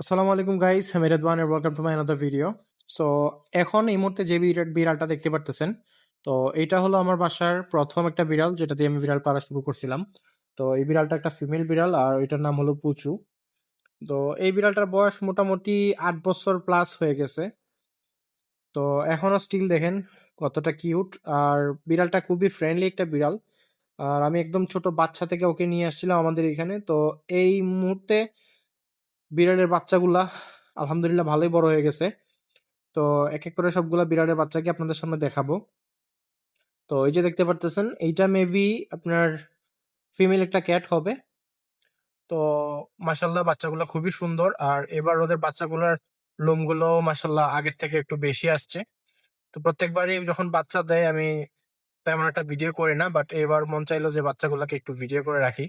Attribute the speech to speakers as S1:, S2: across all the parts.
S1: আসসালামু আলাইকুম গাইস, আমি Redwan and welcome to my another video. So এখন এই মুহূর্তে যে বিড়ালটা দেখতে পারতেছেন, তো এটা হলো আমার বাসার প্রথম একটা বিড়াল যেটা দিয়ে আমি বিড়াল পালা শুরু করছিলাম। তো এই বিড়ালটা একটা ফিমেল বিড়াল আর এটার নাম হলো পুচু। তো এই বিড়ালটার বয়স মোটামুটি ৮ বছর প্লাস হয়ে গেছে। তো এখনো স্টিল দেখেন কতটা কিউট। আর বিড়ালটা খুবই ফ্রেন্ডলি একটা বিড়াল। আর আমি একদম ছোট বাচ্চা থেকে ওকে নিয়ে আসছিলাম আমাদের এখানে। তো এই মুহূর্তে বিড়ালের বাচ্চাগুলা আলহামদুলিল্লাহ ভালোই বড় হয়ে গেছে। তো এক এক করে সবগুলা বিড়ালের বাচ্চাকে আপনাদের সামনে দেখাবো। তো এই যে দেখতে পারতেছেন এইটা মেবি আপনার ফিমেল একটা ক্যাট হবে। তো মাশাল্লাহ বাচ্চাগুলো খুবই সুন্দর, আর এবার ওদের বাচ্চাগুলোর লোমগুলো মাশাল্লাহ আগের থেকে একটু বেশি আসছে। তো প্রত্যেকবারই যখন বাচ্চা দেয় আমি তেমন একটা ভিডিও করি না, বাট এবার মন চাইলো যে বাচ্চাগুলোকে একটু ভিডিও করে রাখি।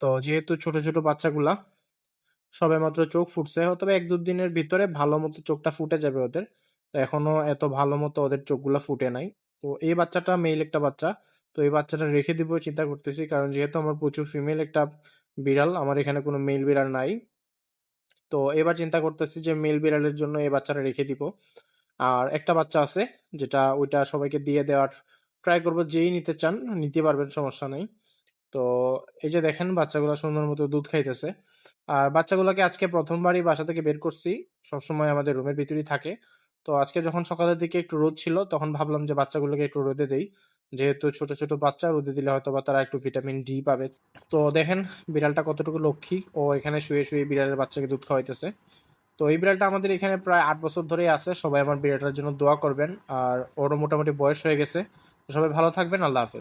S1: তো যেহেতু ছোট ছোট বাচ্চাগুলা সবেমাত্র চোখ ফুটছে, হয়তোবা ১-২ দিনের ভিতরে ভালো মতো চোখটা ফুটে যাবে ওদের। তো এখনো এত ভালো মতো ওদের চোখগুলা ফুটে নাই। তো এই বাচ্চাটা মেইল একটা বাচ্চা। তো এই বাচ্চাটা রেখে দিব চিন্তা করতেছি, কারণ যেহেতু আমার প্রচুর ফিমেল একটা বিড়াল, আমার এখানে কোনো মেল বিড়াল নাই। তো এবার চিন্তা করতেছি যে মেল বিড়ালের জন্য এই বাচ্চাটা রেখে দিব। আর একটা বাচ্চা আছে যেটা ওইটা সবাইকে দিয়ে দেওয়ার ট্রাই করবো, যেই নিতে চান নিতে পারবেন, সমস্যা নেই। তো এই যে দেখেন বাচ্চাগুলো সুন্দর মতো দুধ খাইতেছে। আর বাচ্চাগুলোকে আজকে প্রথমবারই বাসা থেকে বের করছি। সবসময় আমাদের রুমের ভিতরেই থাকে। তো আজকে যখন সকালের দিকে একটু রোদ ছিল তখন ভাবলাম যে বাচ্চাগুলোকে একটু রোদে দেই। যেহেতু ছোট ছোট বাচ্চা, রোদে দিলে হয়তো বা তারা একটু ভিটামিন ডি পাবে। তো দেখেন বিড়ালটা কতটুকু লক্ষ্মী, ও এখানে শুয়ে শুয়ে বিড়ালের বাচ্চাকে দুধ খাওয়াইতেছে। তো এই বিড়ালটা আমাদের এখানে প্রায় ৮ বছর ধরেই আছে। সবাই আমার বিড়ালটার জন্য দোয়া করবেন। আর ওরও মোটামুটি বয়স হয়ে গেছে। তো সবাই ভালো থাকবেন। আল্লাহ হাফেজ।